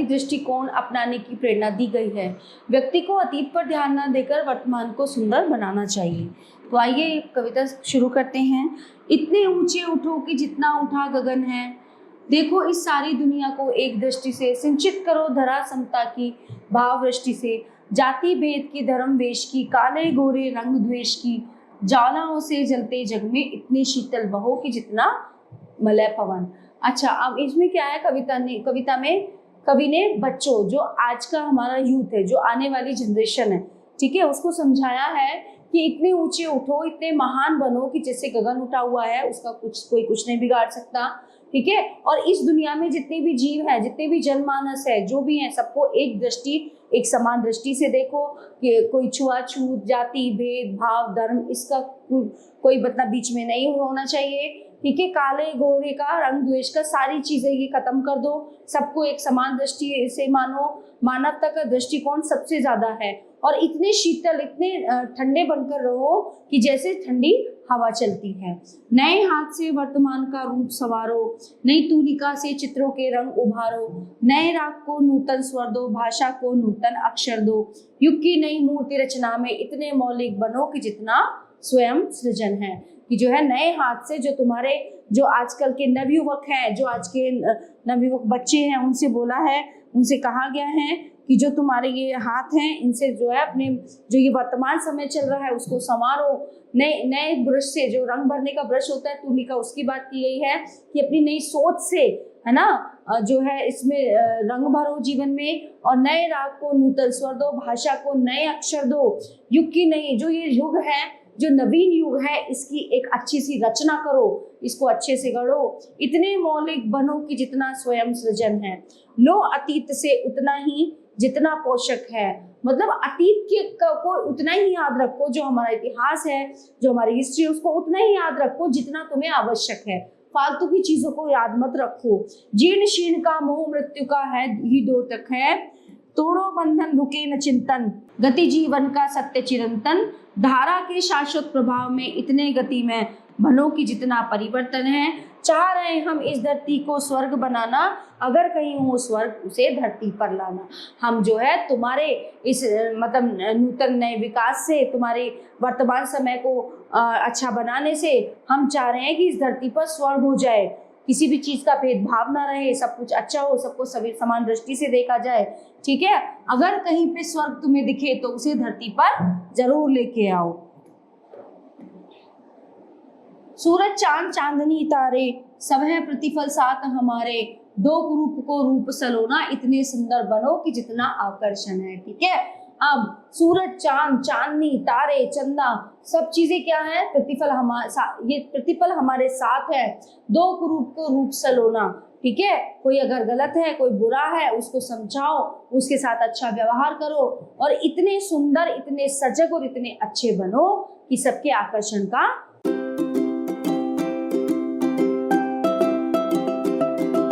दृष्टिकोण अपनाने की प्रेरणा दी गई है। व्यक्ति को अतीत पर ध्यान न देकर वर्तमान को सुंदर बनाना चाहिए। तो आइए कविता शुरू करते हैं। इतने ऊंचे उठो कि जितना उठा गगन है, देखो इस सारी दुनिया को एक दृष्टि से, सिंचित करो धरा समता की भाव वृष्टि से, जाति भेद की, धर्म वेश की, काले गोरे रंग द्वेष की, ज्वालाओं से जलते जग में इतने शीतल बहो कि जितना मलय पवन। अच्छा, अब इसमें क्या है, कविता में कवि ने बच्चों, जो आज का हमारा यूथ है, जो आने वाली जनरेशन है, ठीक है, उसको समझाया है कि इतने ऊंचे उठो, इतने महान बनो कि जैसे गगन उठा हुआ है उसका कोई कुछ नहीं बिगाड़ सकता, ठीक है। और इस दुनिया में जितने भी जीव है, जितने भी जनमानस है, जो भी है, सबको एक समान दृष्टि से देखो कि कोई छुआछूत, जाति भेद भाव, धर्म, इसका कोई मतलब बीच में नहीं होना चाहिए, ठीक है। काले गोरे का, रंग द्वेष का, सारी चीजें ये खत्म कर दो, सबको एक समान दृष्टि से मानो। मानवता का दृष्टिकोण सबसे ज्यादा है। और इतने शीतल, इतने ठंडे बनकर रहो कि जैसे ठंडी हवा चलती है। नए हाथ से वर्तमान का रूप संवारो, नई तूलिका से चित्रों के रंग उभारो, नए राग को नूतन स्वर दो, भाषा को नूतन अक्षर दो, युग की नई मूर्ति रचना में इतने मौलिक बनो कि जितना स्वयं सृजन है। कि जो है नए हाथ से, जो आजकल के नवयुवक हैं, जो आज के नवयुवक बच्चे हैं, उनसे बोला है, उनसे कहा गया है कि जो तुम्हारे ये हाथ हैं, इनसे जो है अपने जो ये वर्तमान समय चल रहा है उसको संवारो। नए ब्रश से, जो रंग भरने का ब्रश होता है तूलिका, उसकी बात की गई है कि अपनी नई सोच से, है ना, जो है इसमें रंग भरो जीवन में। और नए राग को नूतन स्वर दो, भाषा को नए अक्षर दो, युग की नई, जो ये युग है, जो नवीन युग है, इसकी एक अच्छी सी रचना करो, इसको अच्छे से गढ़ो। इतने मौलिक बनो कि जितना स्वयं सृजन है, लो अतीत से उतना ही जितना पोषक है। मतलब अतीत के को उतना ही याद रखो, जो हमारा इतिहास है, जो हमारी हिस्ट्री है, उसको उतना ही याद रखो जितना तुम्हें आवश्यक है। फालतू की चीजों को याद मत रखो। जीर्ण शीर्ण का मोह मृत्यु का है ही दो तक है, तोड़ो बंधन रुके न चिंतन, गति जीवन का सत्य चिरंतन, धारा के शाश्वत प्रभाव में इतने गति में बनो कि जितना परिवर्तन है। चाह रहे हम इस धरती को स्वर्ग बनाना, अगर कहीं हो स्वर्ग उसे धरती पर लाना। हम जो है तुम्हारे इस मतलब नूतन नए विकास से, तुम्हारे वर्तमान समय को अच्छा बनाने से हम चाह रहे हैं कि इस धरती पर स्वर्ग हो जाए, किसी भी चीज का भेदभाव ना रहे, सब कुछ अच्छा हो, सबको सभी समान दृष्टि से देखा जाए, ठीक है। अगर कहीं पे स्वर्ग तुम्हें दिखे तो उसे धरती पर जरूर लेके आओ। सूरज चांद चांदनी तारे, सब है प्रतिफल साथ हमारे, दो रूप को रूप सलोना, इतने सुंदर बनो कि जितना आकर्षण है, ठीक है। अब सूरज चांद चांदनी तारे चंदा, सब चीजें क्या है, प्रतिफल ये प्रतिफल हमारे साथ है। दो रूप को रूप सलोना, ठीक है। कोई अगर गलत है, कोई बुरा है, उसको समझाओ, उसके साथ अच्छा व्यवहार करो, और इतने सुंदर, इतने सजग और इतने अच्छे बनो कि सबके आकर्षण का